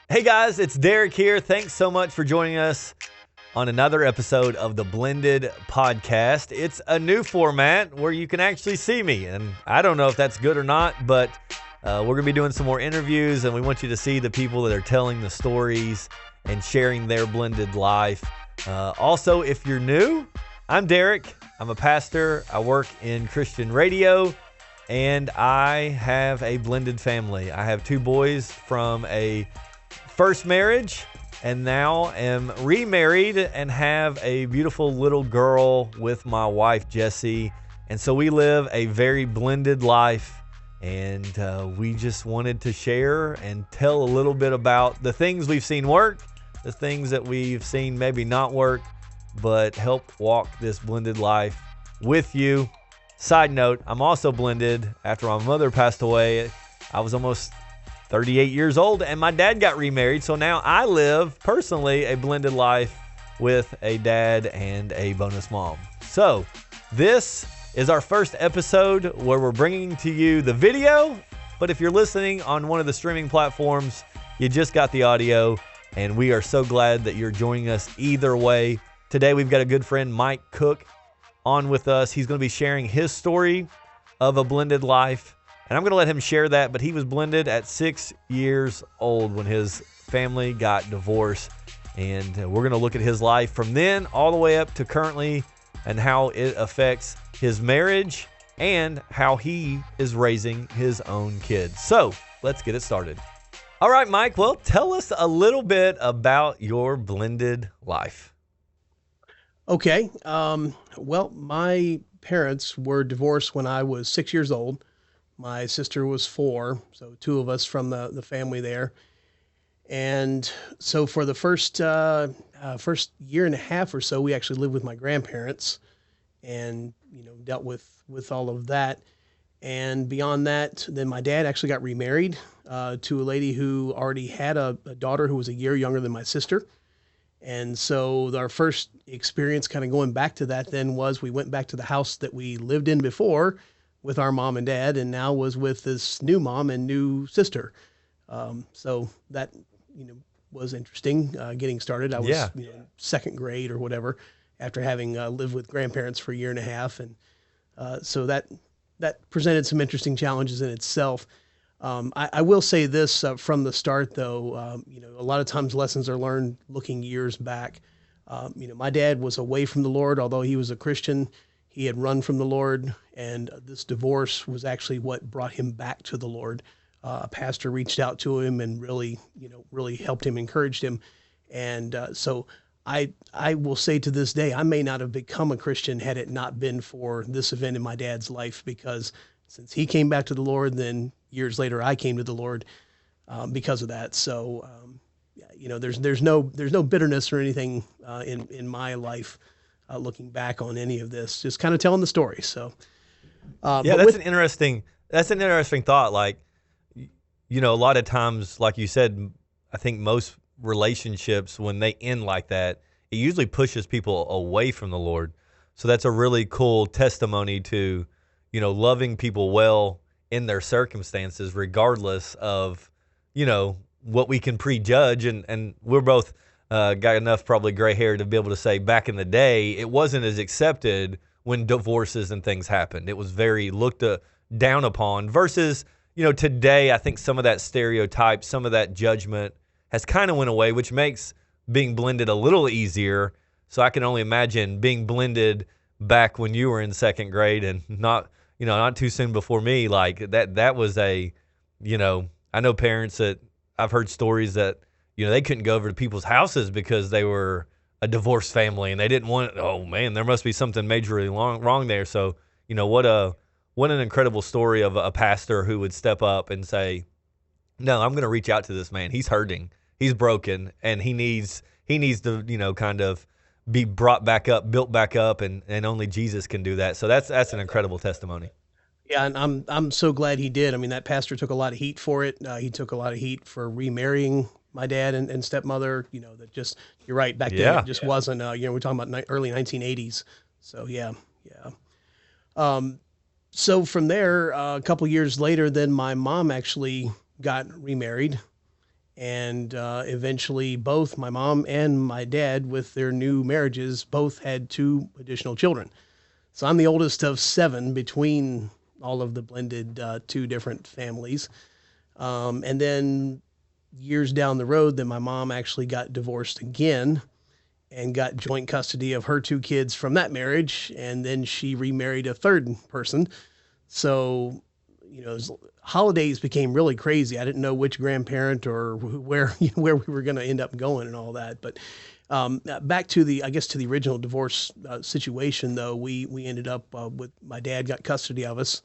Hey guys, it's Derek here. Thanks so much for joining us on another episode of the Blended Podcast. It's a new format where you can actually see me, and I don't know if that's good or not, but we're going to be doing some more interviews, and we want you to see the people that are telling the stories and sharing their blended life. Also, if you're new, I'm Derek. I'm a pastor. I work in Christian radio, and I have a blended family. I have two boys from a first marriage, and now am remarried and have a beautiful little girl with my wife, Jessie. And so we live a very blended life, and we just wanted to share and tell a little bit about the things we've seen work, the things that we've seen maybe not work, but help walk this blended life with you. Side note, I'm also blended. After my mother passed away, I was almost 38 years old, and my dad got remarried, so now I live, personally, a blended life with a dad and a bonus mom. So, this is our first episode where we're bringing to you the video, but if you're listening on one of the streaming platforms, you just got the audio, and we are so glad that you're joining us either way. Today, we've got a good friend, Mike Cook, on with us. He's going to be sharing his story of a blended life, and I'm going to let him share that, but he was blended at 6 years old when his family got divorced. And we're going to look at his life from then all the way up to currently and how it affects his marriage and how he is raising his own kids. So let's get it started. All right, Mike, well, tell us a little bit about your blended life. Okay. Well, my parents were divorced when I was 6 years old. My sister was 4, so two of us from the family there. And so for the first year and a half or so, we actually lived with my grandparents and, dealt with all of that. And beyond that, then my dad actually got remarried to a lady who already had a daughter who was a year younger than my sister. And so our first experience kind of going back to that then was we went back to the house that we lived in before with our mom and dad, and now was with this new mom and new sister. So that, was interesting getting started. I was second grade or whatever after having lived with grandparents for a year and a half. And so that presented some interesting challenges in itself. I will say this from the start, though, a lot of times lessons are learned looking years back. My dad was away from the Lord, although he was a Christian. He had run from the Lord, and this divorce was actually what brought him back to the Lord. A pastor reached out to him and really helped him, encouraged him. And so I will say to this day, I may not have become a Christian had it not been for this event in my dad's life, because since he came back to the Lord, then years later I came to the Lord because of that. So, there's no bitterness or anything in my life looking back on any of this, just kind of telling the story. So, that's an interesting thought. Like, a lot of times, like you said, I think most relationships, when they end like that, it usually pushes people away from the Lord. So that's a really cool testimony to, loving people well in their circumstances, regardless of, what we can prejudge. And we're both got enough probably gray hair to be able to say back in the day, it wasn't as accepted when divorces and things happened. It was very looked down upon versus, today, I think some of that stereotype, some of that judgment has kind of went away, which makes being blended a little easier. So I can only imagine being blended back when you were in second grade and not too soon before me. Like that was I know parents that I've heard stories that, they couldn't go over to people's houses because they were a divorced family and they didn't want, oh man, there must be something majorly wrong there. So, what an incredible story of a pastor who would step up and say, no, I'm going to reach out to this man. He's hurting. He's broken, and he needs to, kind of be brought back up, built back up, and only Jesus can do that. So that's an incredible testimony. Yeah, and I'm so glad he did. I mean, that pastor took a lot of heat for it. He took a lot of heat for remarrying my dad and stepmother. That just, you're right, back then it just wasn't. We're talking about early 1980s. So yeah. So from there, a couple years later, then my mom actually got remarried, And eventually, both my mom and my dad, with their new marriages, both had two additional children. So I'm the oldest of seven between all of the blended two different families. And then years down the road, then my mom actually got divorced again and got joint custody of her two kids from that marriage. And then she remarried a third person. So, holidays became really crazy. I didn't know which grandparent or where where we were going to end up going and all that. But back to the original divorce situation, though, we ended up with my dad got custody of us,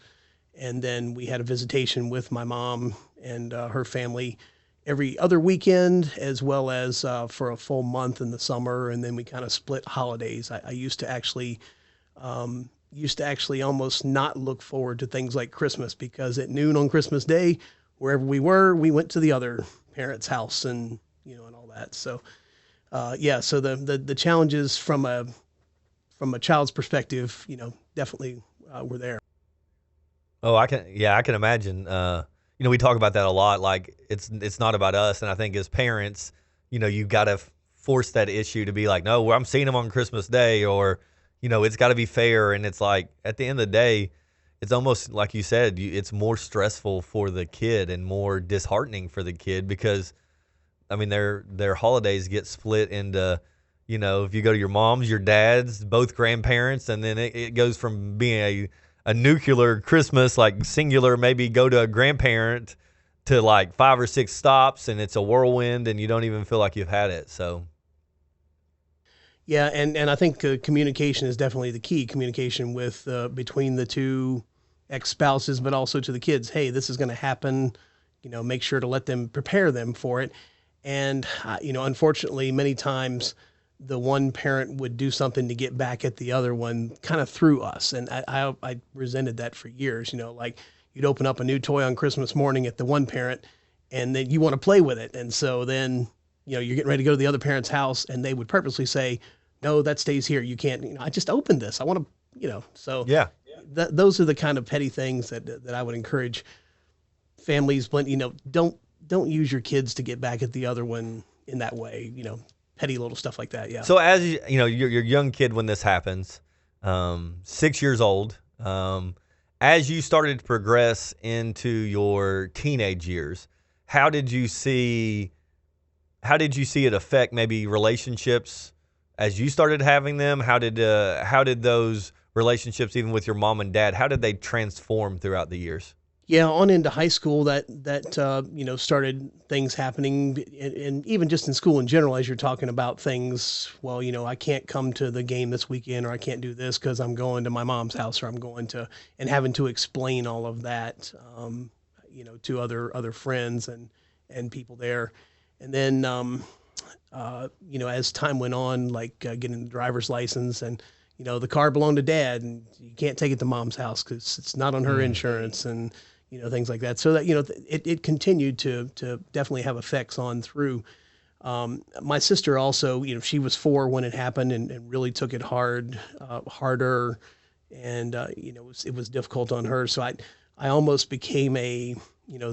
and then we had a visitation with my mom and her family every other weekend, as well as for a full month in the summer, and then we kind of split holidays. I used to actually almost not look forward to things like Christmas, because at noon on Christmas Day, wherever we were, we went to the other parent's house and and all that. So so the challenges from a child's perspective, definitely were there. Oh, I can imagine. We talk about that a lot. Like it's not about us, and I think as parents, you've got to force that issue to be like, no, well, I'm seeing them on Christmas Day, or it's got to be fair. And it's like at the end of the day, it's almost like you said, it's more stressful for the kid and more disheartening for the kid, because I mean their holidays get split into, if you go to your mom's, your dad's, both grandparents, and then it goes from being a nuclear Christmas, like singular, maybe go to a grandparent, to like 5 or 6 stops, and it's a whirlwind, and you don't even feel like you've had it. So, yeah, and I think communication is definitely the key. Communication with between the two ex-spouses, but also to the kids. Hey, this is going to happen. Make sure to let them prepare them for it. And unfortunately, many times the one parent would do something to get back at the other one, kind of through us. And I resented that for years. Like you'd open up a new toy on Christmas morning at the one parent, and then you want to play with it. And so then, you're getting ready to go to the other parent's house, and they would purposely say, no, that stays here. You can't, I just opened this. I want to, so yeah. Those are the kind of petty things that I would encourage families, but, don't use your kids to get back at the other one in that way, petty little stuff like that. Yeah. So as you're a young kid when this happens, 6 years old, as you started to progress into your teenage years, how did you see it affect maybe relationships as you started having them? How did those relationships, even with your mom and dad, how did they transform throughout the years? Yeah, on into high school, that started things happening, and even just in school in general, as you're talking about things. Well, I can't come to the game this weekend, or I can't do this because I'm going to my mom's house, or I'm going to, and having to explain all of that, to other friends and people there, and then as time went on, like getting the driver's license, and the car belonged to dad, and you can't take it to mom's house because it's not on her insurance, and things like that. So that, it continued to definitely have effects on through. My sister also, she was 4 when it happened, and really took it harder. And, it was difficult on her. So I almost became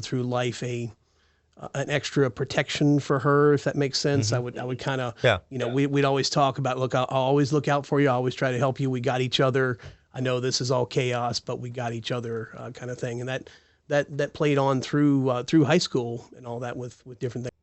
through life, an extra protection for her, if that makes sense. Mm-hmm. I would kind of, Yeah. we'd always talk about, look, I'll always look out for you. I always try to help you. We got each other. I know this is all chaos, but we got each other, kind of thing. And that played on through high school and all that with different things.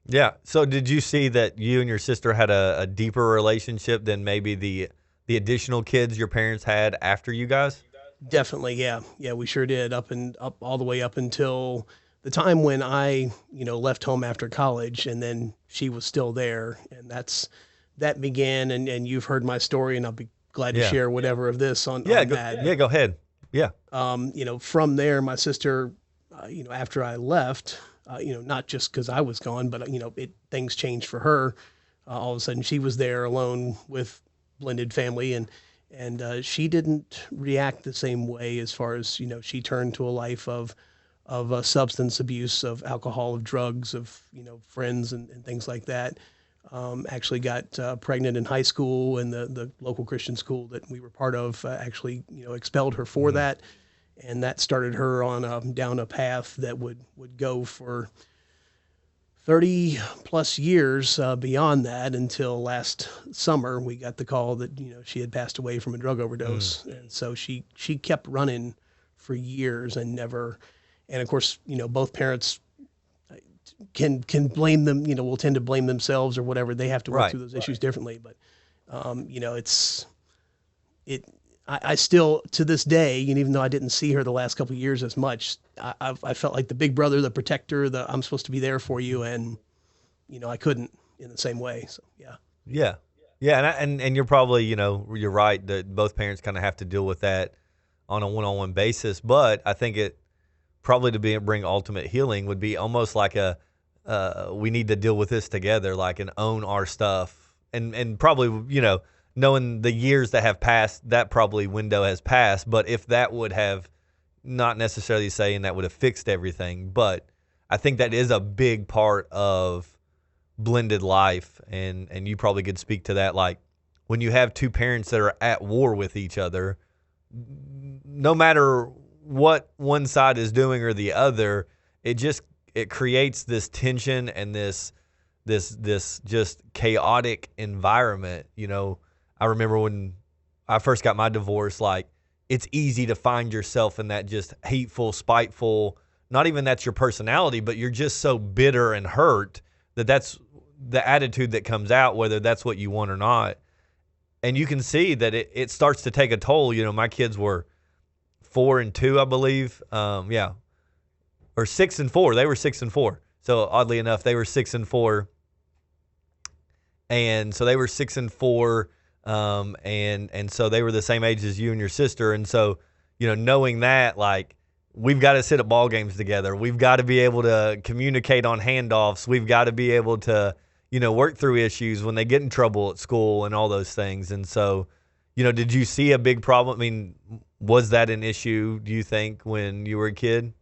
Yeah. So did you see that you and your sister had a deeper relationship than maybe the additional kids your parents had after you guys? Definitely. Yeah. Yeah, we sure did, up all the way up until the time when I, left home after college, and then she was still there. And that began, and you've heard my story, and I'll be glad to share whatever of this on that. Go ahead. Yeah. From there, my sister, after I left, not just because I was gone, but, things changed for her. All of a sudden she was there alone with blended family, and she didn't react the same way, as far as, she turned to a life of substance abuse, of alcohol, of drugs, of, friends and things like that. Actually got pregnant in high school, and the local Christian school that we were part of actually, expelled her for that. And that started her on down a path that would go for 30 plus years beyond that, until last summer we got the call that she had passed away from a drug Mm. overdose. And so she kept running for years and never. And of course, both parents can blame them, will tend to blame themselves or whatever. They have to work Right. through those issues differently. But it's it I still, to this day, and even though I didn't see her the last couple of years as much, I felt like the big brother, the protector, the I'm supposed to be there for you, and I couldn't in the same way. So yeah. Yeah. Yeah, and you're probably, you're right that both parents kind of have to deal with that on a one-on-one basis, but I think it probably to bring ultimate healing would be almost like a we need to deal with this together, like, and own our stuff, and probably knowing the years that have passed, that probably window has passed. But if that would have, not necessarily saying that would have fixed everything, but I think that is a big part of blended life, and you probably could speak to that. Like, when you have two parents that are at war with each other, no matter what one side is doing or the other, it creates this tension and this just chaotic environment. I remember when I first got my divorce, like, it's easy to find yourself in that just hateful, spiteful, not even that's your personality, but you're just so bitter and hurt that's the attitude that comes out, whether that's what you want or not. And you can see that it starts to take a toll. My kids were 4 and 2, I believe. Yeah. Or 6 and 4. They were 6 and 4. So oddly enough, they were 6 and 4. And so they were 6 and 4. And so they were the same age as you and your sister. And so, knowing that, like, we've got to sit at ball games together. We've got to be able to communicate on handoffs. We've got to be able to, work through issues when they get in trouble at school and all those things. And so, did you see a big problem? I mean, was that an issue, do you think, when you were a kid?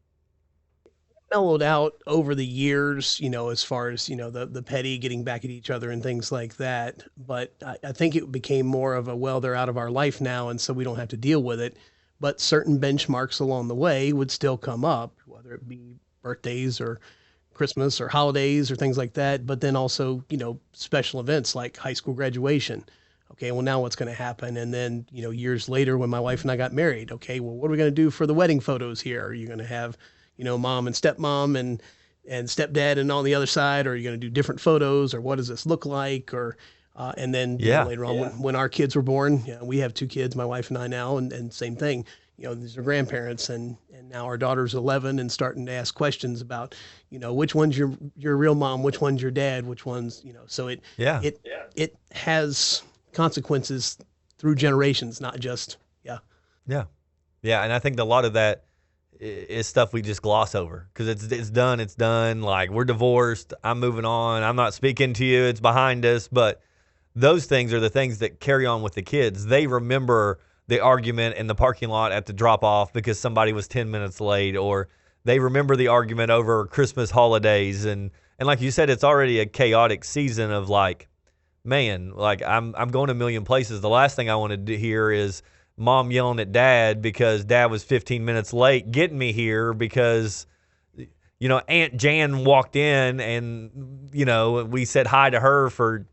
Mellowed out over the years, as far as, the petty getting back at each other and things like that. But I think it became more of a, well, they're out of our life now, and so we don't have to deal with it. But certain benchmarks along the way would still come up, whether it be birthdays or Christmas or holidays or things like that. But then also, special events like high school graduation. Okay, well, now what's going to happen? And then, years later when my wife and I got married, okay, well, what are we going to do for the wedding photos here? Are you going to have, mom and stepmom and stepdad and on the other side? Or are you going to do different photos, or what does this look like? Or and then Yeah. later on, when our kids were born, we have 2 kids, my wife and I now, and same thing. These are grandparents, and now our daughter's 11 and starting to ask questions about, which one's your real mom, which one's your dad, which one's, so Yeah. it has consequences through generations, not just, yeah. Yeah. Yeah. And I think a lot of that is stuff we just gloss over because it's done. It's done. Like, we're divorced. I'm moving on. I'm not speaking to you. It's behind us. But those things are the things that carry on with the kids. They remember the argument in the parking lot at the drop off because somebody was 10 minutes late, or they remember the argument over Christmas holidays. And like you said, it's already a chaotic season of, like, man, like, I'm going a million places. The last thing I wanted to hear is mom yelling at dad because dad was 15 minutes late getting me here because, Aunt Jan walked in and, we said hi to her for,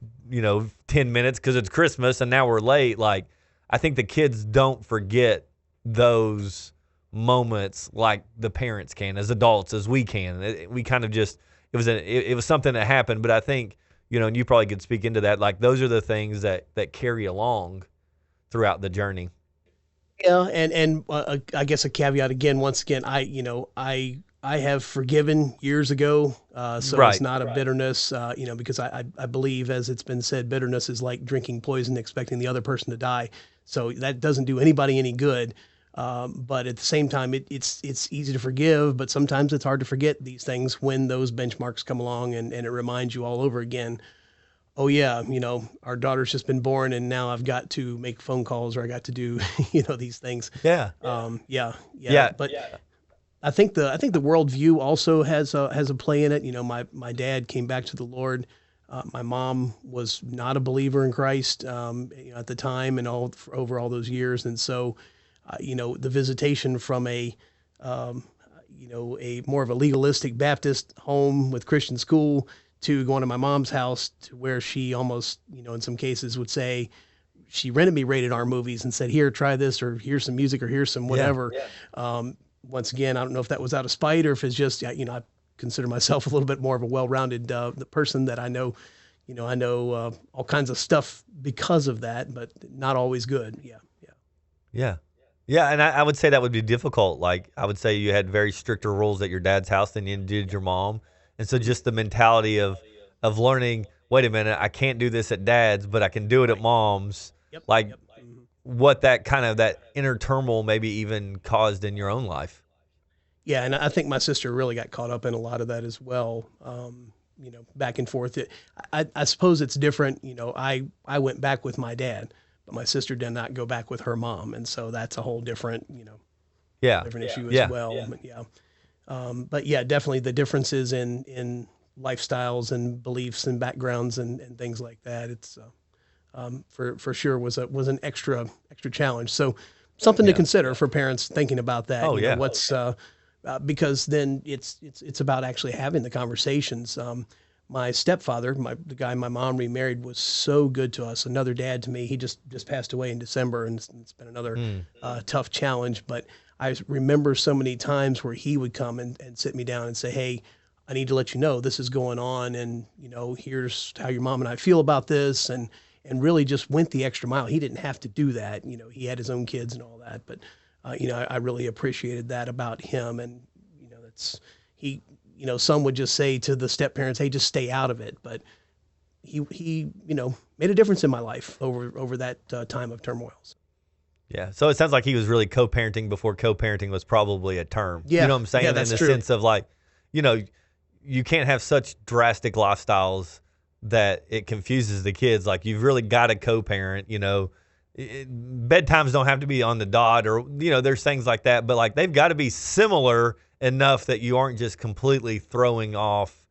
10 minutes because it's Christmas and now we're late. Like, I think the kids don't forget those moments like the parents can, as adults, as we can. We kind of just, it was something that happened, but I think, and you probably could speak into that, like, those are the things that carry along throughout the journey. Yeah, and I guess a caveat again. Once again, I have forgiven years ago, so Right. it's not a bitterness. Because I believe, as it's been said, bitterness is like drinking poison, expecting the other person to die. So that doesn't do anybody any good. But at the same time, it's easy to forgive, but sometimes it's hard to forget these things when those benchmarks come along, and it reminds you all over again. Oh yeah, our daughter's just been born, and now I've got to make phone calls, or I got to do, these things. Yeah. Yeah. Yeah. But I think the worldview also has a play in it. My dad came back to the Lord. My mom was not a believer in Christ, at the time, and over all those years. And so, the visitation from a, a more of a legalistic Baptist home with Christian school to going to my mom's house to where she almost, in some cases would say she rented me rated R movies and said, here, try this, or here's some music, or here's some whatever. Once again, I don't know if that was out of spite or if it's just, I consider myself a little bit more of a well-rounded person that I know, all kinds of stuff because of that, but not always good. Yeah, and I would say that would be difficult. Like, I would say you had very stricter rules at your dad's house than you did your mom. And so just the mentality of learning, wait a minute, I can't do this at dad's, but I can do it at mom's. What that inner turmoil maybe even caused in your own life. Yeah, and I think my sister really got caught up in a lot of that as well. Back and forth. I suppose it's different. I went back with my dad, but my sister did not go back with her mom, and so that's a whole different, different issue as well. But definitely the differences in lifestyles and beliefs and backgrounds and things like that. It's for sure was an extra challenge. So something to consider for parents thinking about that. What's because then it's about actually having the conversations. My stepfather, the guy my mom remarried, was so good to us. Another dad to me. He just passed away in December, and it's been another tough challenge. But I remember so many times where he would come and sit me down and say, hey, I need to let you know this is going on, and here's how your mom and I feel about this, and really just went the extra mile. He didn't have to do that. He had his own kids and all that, but I really appreciated that about him. And some would just say to the step parents, hey, just stay out of it. But he made a difference in my life over that time of turmoil. Yeah. So it sounds like he was really co-parenting before co-parenting was probably a term. Yeah. You know what I'm saying? Yeah, that's in the true. sense of like, you can't have such drastic lifestyles that it confuses the kids. Like, you've really got to co-parent, bedtimes don't have to be on the dot, or, there's things like that, but like they've got to be similar enough that you aren't just completely throwing off,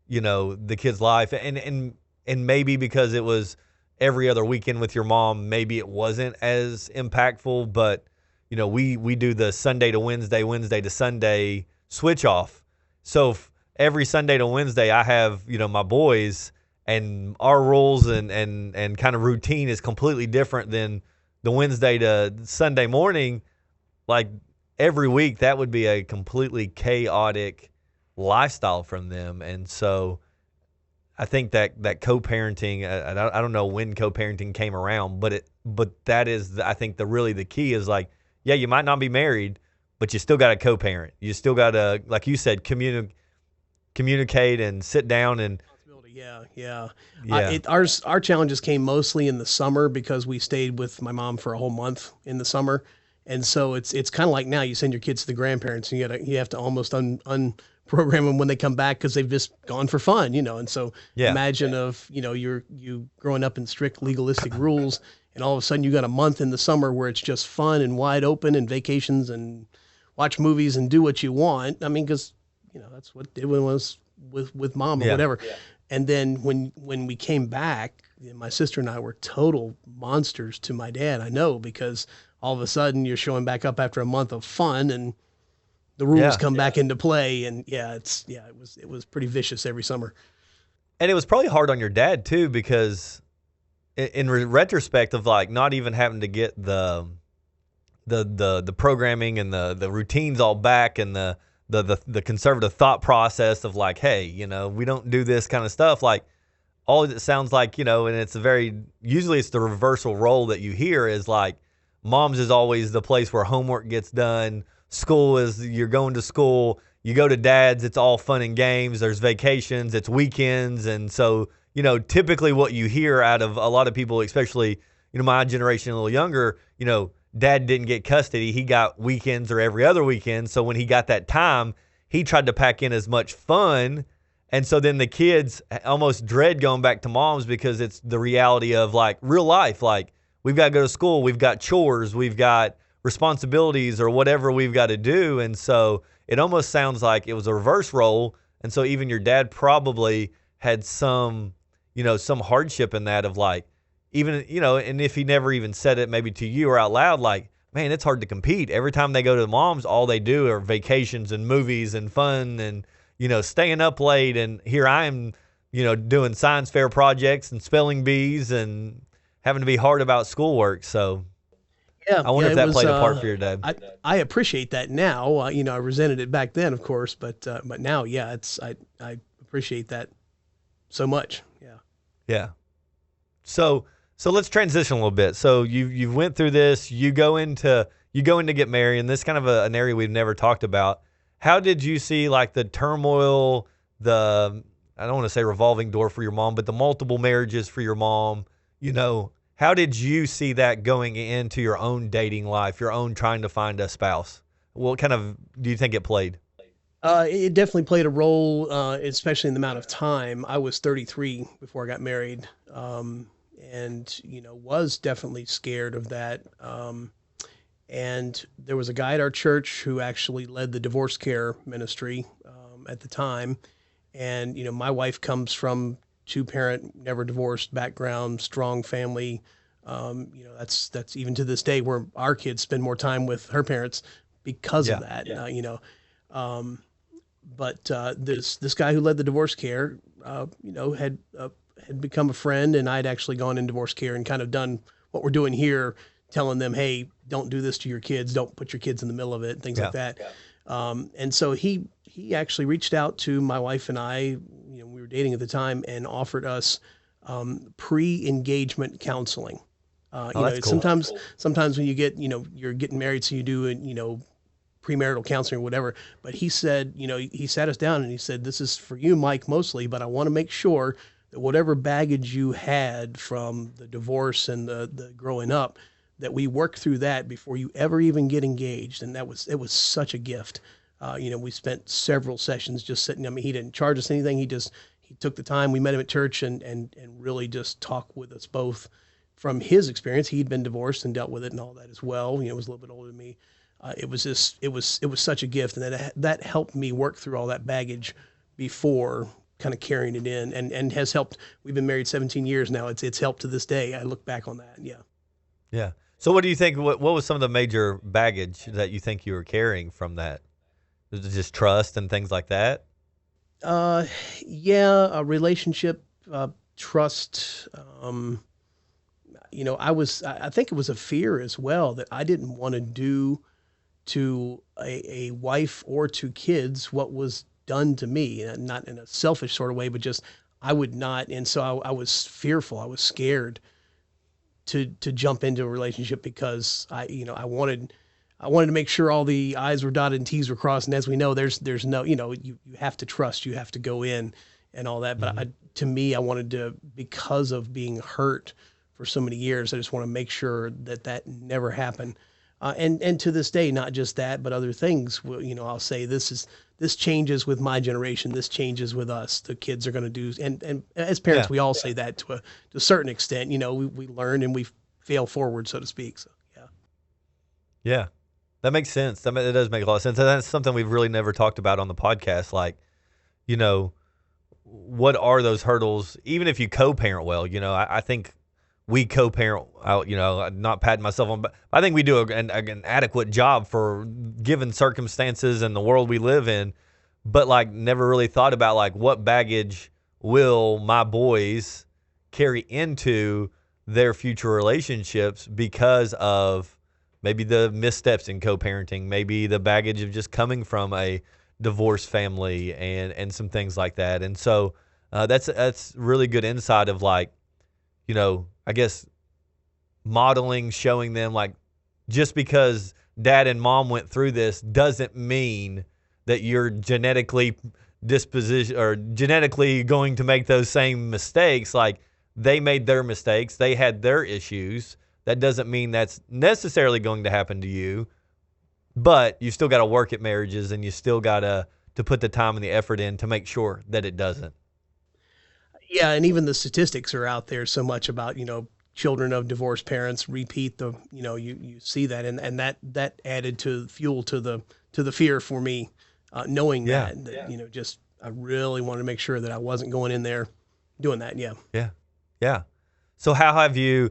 the kid's life. And maybe because it was every other weekend with your mom, maybe it wasn't as impactful, but we do the Sunday to Wednesday, Wednesday to Sunday switch off. So every Sunday to Wednesday I have, my boys, and our rules and kind of routine is completely different than the Wednesday to Sunday morning. Like, every week, that would be a completely chaotic lifestyle from them. And so I think that co-parenting, I don't know when co-parenting came around, but that is, I think the key is like, yeah, you might not be married, but you still got to co-parent. You still got to, like you said, communicate and sit down and. Yeah. Our challenges came mostly in the summer because we stayed with my mom for a whole month in the summer. And so it's kind of like now you send your kids to the grandparents and you have to almost unprogram them when they come back because they've just gone for fun, And so imagine you growing up in strict legalistic rules, and all of a sudden you got a month in the summer where it's just fun and wide open and vacations and watch movies and do what you want. I mean, because that's what it was with mom or whatever. Yeah. And then when we came back, my sister and I were total monsters to my dad. I know, because all of a sudden you're showing back up after a month of fun and the rules come back into play. And it was pretty vicious every summer. And it was probably hard on your dad too, because in retrospect of like not even having to get the programming and the routines all back, and the conservative thought process of like, hey, we don't do this kind of stuff. Like, all it sounds like, and it's usually it's the reversal role that you hear is like, mom's is always the place where homework gets done. School is, you're going to school. You go to dad's, it's all fun and games. There's vacations, it's weekends. And so, typically what you hear out of a lot of people, especially, my generation, a little younger, dad didn't get custody. He got weekends or every other weekend. So when he got that time, he tried to pack in as much fun. And so then the kids almost dread going back to mom's because it's the reality of like real life. Like, we've got to go to school. We've got chores. We've got responsibilities or whatever we've got to do. And so it almost sounds like it was a reverse role. And so even your dad probably had some hardship in that of like, even, and if he never even said it maybe to you or out loud, like, man, it's hard to compete. Every time they go to the mom's, all they do are vacations and movies and fun and, staying up late. And here I am, doing science fair projects and spelling bees and having to be hard about schoolwork. So Yeah, I wonder yeah, if it that was. played a part for your dad. I appreciate that now. I resented it back then, of course, but now, yeah, I appreciate that so much. Yeah. Yeah. So let's transition a little bit. So you've went through this. You go into get married, and this is kind of an area we've never talked about. How did you see like the turmoil, I don't want to say revolving door for your mom, but the multiple marriages for your mom? How did you see that going into your own dating life, your own trying to find a spouse? What kind of do you think it played? It definitely played a role, especially in the amount of time. I was 33 before I got married, and was definitely scared of that. And there was a guy at our church who actually led the divorce care ministry at the time. And my wife comes from two-parent, never divorced background, strong family. That's even to this day where our kids spend more time with her parents because of that. But this guy who led the divorce care, had become a friend, and I'd actually gone in divorce care and kind of done what we're doing here, telling them, hey, don't do this to your kids, don't put your kids in the middle of it, things like that. And so he actually reached out to my wife and I, we were dating at the time, and offered us pre-engagement counseling. That's cool. Sometimes when you get, you're getting married, so you do, premarital counseling or whatever. But he said, he sat us down and he said, this is for you, Mike, mostly, but I want to make sure that whatever baggage you had from the divorce and the growing up, that we work through that before you ever even get engaged. And it was such a gift. We spent several sessions just sitting. I mean, he didn't charge us anything. He took the time. We met him at church and really just talked with us both from his experience. He'd been divorced and dealt with it and all that as well. Was a little bit older than me. It was such a gift, and that helped me work through all that baggage before kind of carrying it in, and has helped. We've been married 17 years now. It's helped to this day. I look back on that. Yeah. Yeah. So what do you think, what was some of the major baggage that you think you were carrying from that? Was it just trust and things like that? Yeah, a relationship, trust. I think it was a fear as well that I didn't want to do to a wife or to kids what was done to me, and not in a selfish sort of way, but just I would not. And so I was fearful. I was scared to jump into a relationship because I wanted to make sure all the I's were dotted and T's were crossed. And as we know, there's no, you have to trust, you have to go in and all that. But to me, I wanted to, because of being hurt for so many years, I just want to make sure that never happened. And to this day, not just that, but other things. I'll say this changes with my generation. This changes with us. The kids are going to do, and as parents, we all say that to a certain extent. We learn and we fail forward, so to speak. So Yeah, that makes sense. It does make a lot of sense. And that's something we've really never talked about on the podcast. Like, what are those hurdles? Even if you co-parent well, I think we co-parent, not patting myself on, but I think we do an adequate job for given circumstances and the world we live in, but like never really thought about like what baggage will my boys carry into their future relationships because of maybe the missteps in co-parenting, maybe the baggage of just coming from a divorced family and some things like that. And so that's really good insight of like, I guess modeling, showing them like just because dad and mom went through this doesn't mean that you're genetically going to make those same mistakes. Like they made their mistakes, they had their issues. That doesn't mean that's necessarily going to happen to you, but you still got to work at marriages and you still got to put the time and the effort in to make sure that it doesn't. Yeah, and even the statistics are out there so much about, children of divorced parents repeat you see that, and that added to fuel to the fear for me, knowing that just I really wanted to make sure that I wasn't going in there doing that. Yeah. So how have you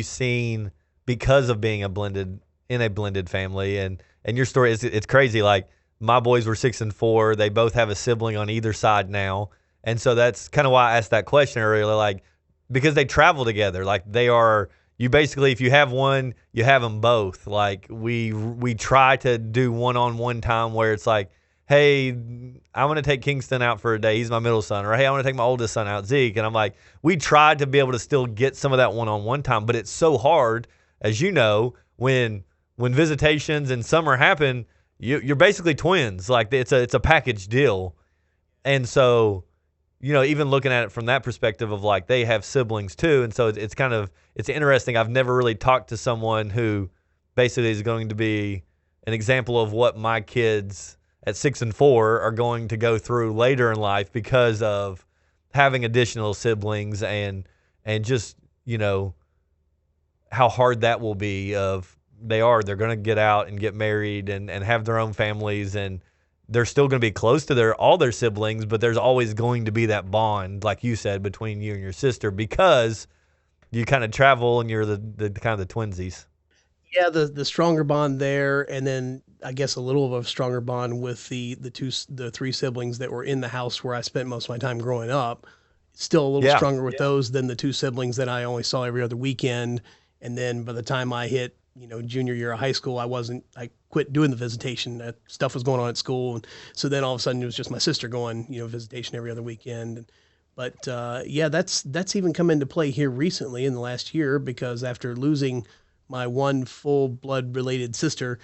seen, because of being a blended in a blended family, and your story is it's crazy. Like my boys were 6 and 4. They both have a sibling on either side now, and so that's kind of why I asked that question earlier. Like because they travel together, like they are. You basically, if you have one, you have them both. Like we try to do one-on-one time where it's like, hey, I'm going to take Kingston out for a day. He's my middle son. Or, hey, I'm going to take my oldest son out, Zeke. And I'm like, we tried to be able to still get some of that one-on-one time, but it's so hard, as you know, when visitations and summer happen, you're basically twins. Like it's a package deal. And so, even looking at it from that perspective of like they have siblings too. And so it's interesting. I've never really talked to someone who basically is going to be an example of what my kids at 6 and 4 are going to go through later in life because of having additional siblings and just, how hard that will be they're going to get out and get married and have their own families, and they're still going to be close to all their siblings, but there's always going to be that bond, like you said, between you and your sister because you kind of travel and you're the kind of the twinsies. Yeah, the stronger bond there, and then I guess a little of a stronger bond with the three siblings that were in the house where I spent most of my time growing up. Still a little stronger with those than the two siblings that I only saw every other weekend. And then by the time I hit junior year of high school, I quit doing the visitation. Stuff was going on at school, and so then all of a sudden it was just my sister going visitation every other weekend. But that's even come into play here recently in the last year because after losing my one full blood related sister,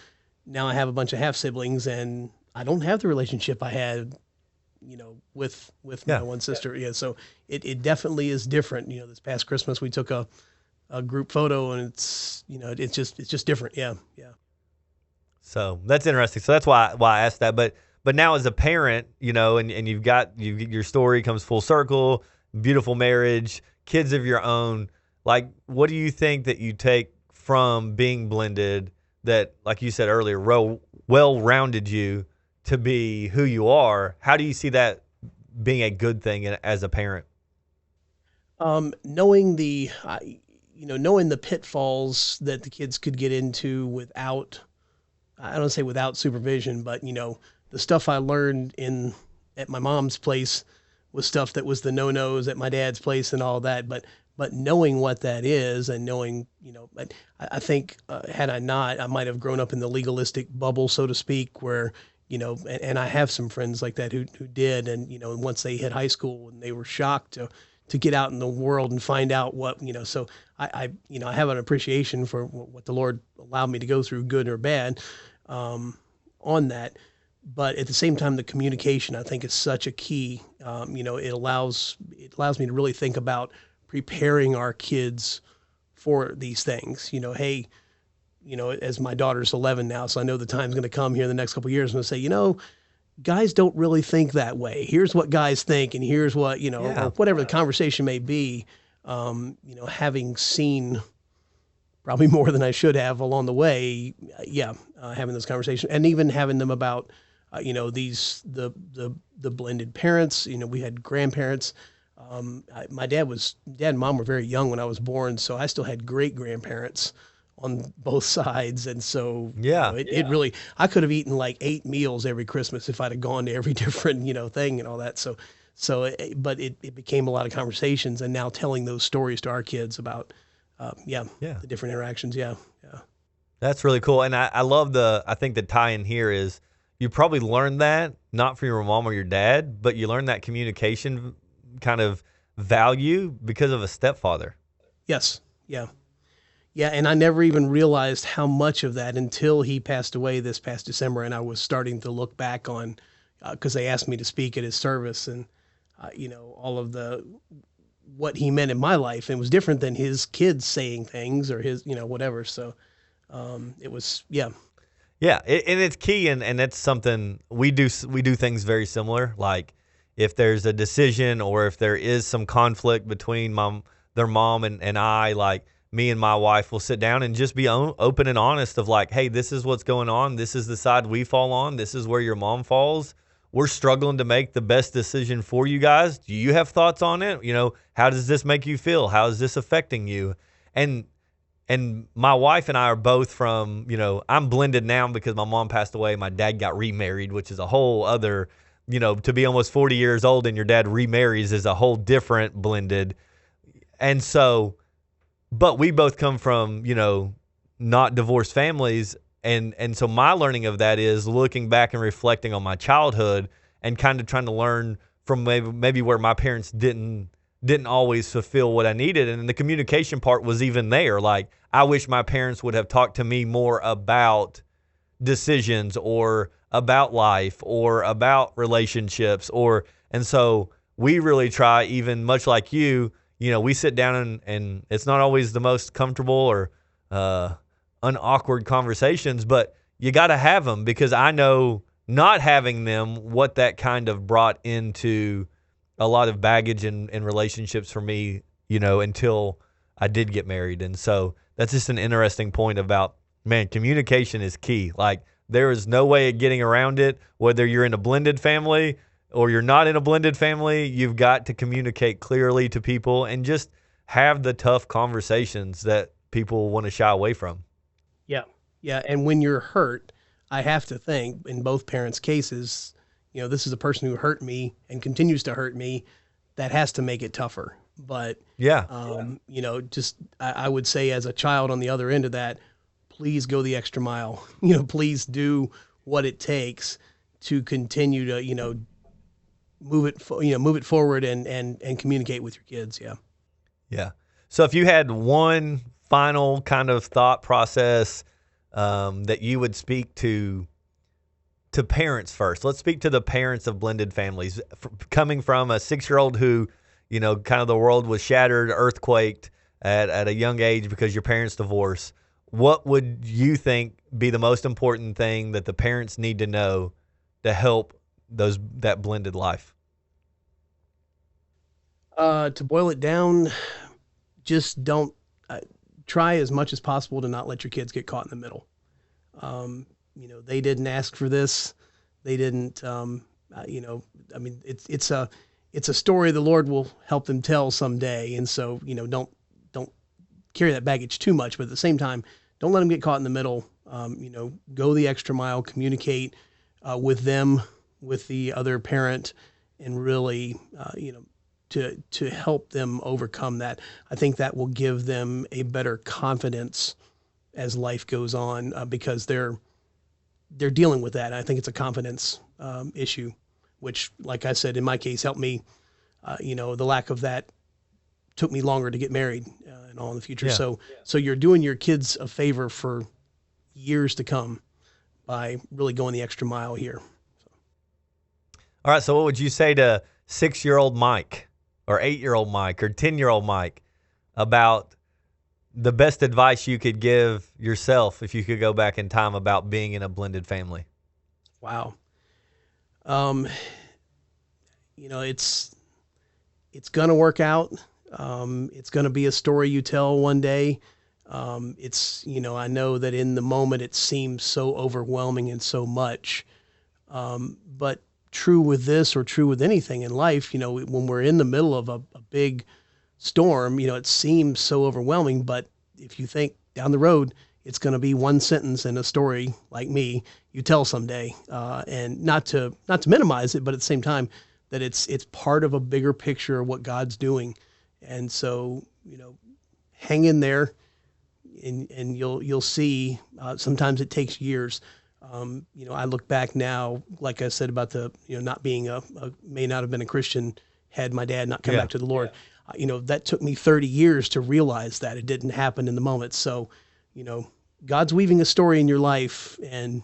now I have a bunch of half siblings, and I don't have the relationship I had, with my one sister. Yeah, so it definitely is different. This past Christmas we took a group photo, and it's it's just different. Yeah. So that's interesting. So that's why I asked that. But now as a parent, and your story comes full circle, beautiful marriage, kids of your own. Like, what do you think that you take from being blended that, like you said earlier, well-rounded you to be who you are? How do you see that being a good thing as a parent? Knowing knowing the pitfalls that the kids could get into without, I don't say without supervision, but the stuff I learned at my mom's place was stuff that was the no-nos at my dad's place and all that. But knowing what that is and knowing, I think had I not, I might have grown up in the legalistic bubble, so to speak, where, and I have some friends like that who did. And, once they hit high school and they were shocked to get out in the world and find out what, so I have an appreciation for what the Lord allowed me to go through, good or bad, on that. But at the same time, the communication, I think, is such a key. It allows me to really think about preparing our kids for these things. Hey, as my daughter's 11 now, so I know the time's going to come here in the next couple of years. I'm going to say, guys don't really think that way. Here's what guys think, and here's what, or whatever the conversation may be. Having seen probably more than I should have along the way, having this conversation and even having them about, the blended parents. We had grandparents. My dad and mom were very young when I was born, so I still had great grandparents on both sides. And so, it really, I could have eaten like 8 meals every Christmas if I'd have gone to every different, thing and all that. But it became a lot of conversations, and now telling those stories to our kids about, the different interactions. Yeah. That's really cool. And I love I think the tie in here is you probably learned that not from your mom or your dad, but you learned that communication kind of value because of a stepfather. Yes. Yeah. Yeah. And I never even realized how much of that until he passed away this past December. And I was starting to look back on, cause they asked me to speak at his service, and, all of what he meant in my life. And it was different than his kids saying things or his, whatever. So, it was, yeah. Yeah. And it's key. And that's something we do things very similar. Like if there's a decision or if there is some conflict between their mom and I, like me and my wife will sit down and just be open and honest of like, hey, this is what's going on. This is the side we fall on. This is where your mom falls. We're struggling to make the best decision for you guys. Do you have thoughts on it? How does this make you feel? How is this affecting you? And And my wife and I are both from, I'm blended now because my mom passed away. My dad got remarried, which is a whole other, to be almost 40 years old and your dad remarries is a whole different blended. And so, but we both come from, not divorced families. And so my learning of that is looking back and reflecting on my childhood and kind of trying to learn from maybe where my parents didn't always fulfill what I needed. And the communication part was even there. Like, I wish my parents would have talked to me more about decisions or about life or about relationships and so we really try, even much like you, we sit down and it's not always the most comfortable or unawkward conversations, but you got to have them because I know not having them, what that kind of brought into a lot of baggage in relationships for me, until I did get married. And so that's just an interesting point about, man, communication is key. Like, there is no way of getting around it. Whether you're in a blended family or you're not in a blended family, you've got to communicate clearly to people and just have the tough conversations that people want to shy away from. Yeah. Yeah. And when you're hurt, I have to think in both parents' cases, this is a person who hurt me and continues to hurt me. That has to make it tougher. But, yeah, I would say as a child on the other end of that, please go the extra mile. Please do what it takes to continue to, move it forward and communicate with your kids. Yeah. Yeah. So if you had one final kind of thought process that you would speak to parents first. Let's speak to the parents of blended families. Coming from a 6-year-old who, kind of the world was shattered, earthquaked at a young age because your parents divorced. What would you think be the most important thing that the parents need to know to help that blended life? To boil it down, just don't try as much as possible to not let your kids get caught in the middle. They didn't ask for this. They didn't, it's a story the Lord will help them tell someday. And so, don't carry that baggage too much, but at the same time, don't let them get caught in the middle. Go the extra mile, communicate with them, with the other parent, and really, to help them overcome that. I think that will give them a better confidence as life goes on because they're dealing with that. I think it's a confidence issue, which, like I said, in my case, helped me. The lack of that took me longer to get married and all in the future. Yeah. So you're doing your kids a favor for years to come by really going the extra mile here. All right. So what would you say to 6-year-old Mike or 8-year-old Mike or 10-year-old Mike about the best advice you could give yourself if you could go back in time about being in a blended family? Wow. It's going to work out. It's going to be a story you tell one day. I know that in the moment it seems so overwhelming and so much. But true with this or true with anything in life, when we're in the middle of a big storm, it seems so overwhelming. But if you think down the road, it's going to be one sentence in a story like me, you tell someday, and not to minimize it, but at the same time that it's part of a bigger picture of what God's doing. And so, hang in there and you'll see, sometimes it takes years. I look back now, like I said about the, not being may not have been a Christian had my dad not come back to the Lord. That took me 30 years to realize that it didn't happen in the moment. So, God's weaving a story in your life, and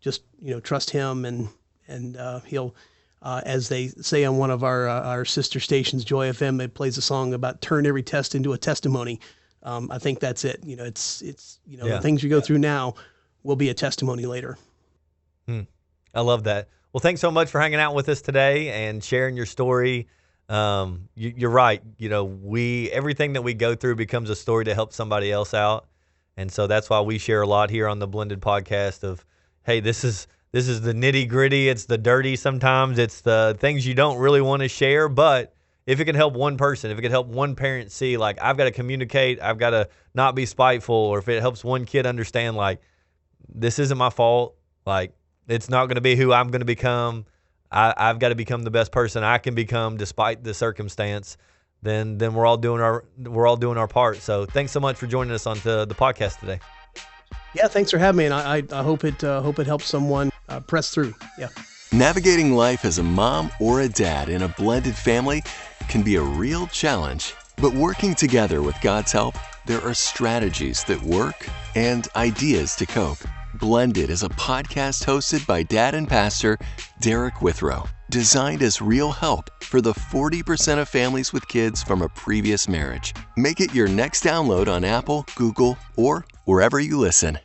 just, trust him and he'll, as they say on one of our sister stations, Joy FM, it plays a song about turn every test into a testimony. I think that's it. The things you go through now will be a testimony later. I love that. Well, thanks so much for hanging out with us today and sharing your story. You're right. Everything that we go through becomes a story to help somebody else out. And so that's why we share a lot here on the Blended Podcast of, hey, this is the nitty gritty. It's the dirty sometimes. It's the things you don't really want to share, but if it can help one person, if it can help one parent see, like, I've got to communicate, I've got to not be spiteful, or if it helps one kid understand, like, this isn't my fault, like, it's not going to be who I'm going to become. I've got to become the best person I can become despite the circumstance. Then we're all doing our part. So thanks so much for joining us on the podcast today. Yeah, thanks for having me, and I hope it helps someone press through. Yeah. Navigating life as a mom or a dad in a blended family can be a real challenge. But working together with God's help, there are strategies that work and ideas to cope. Blended is a podcast hosted by dad and pastor Derek Withrow, designed as real help for the 40% of families with kids from a previous marriage. Make it your next download on Apple, Google, or wherever you listen.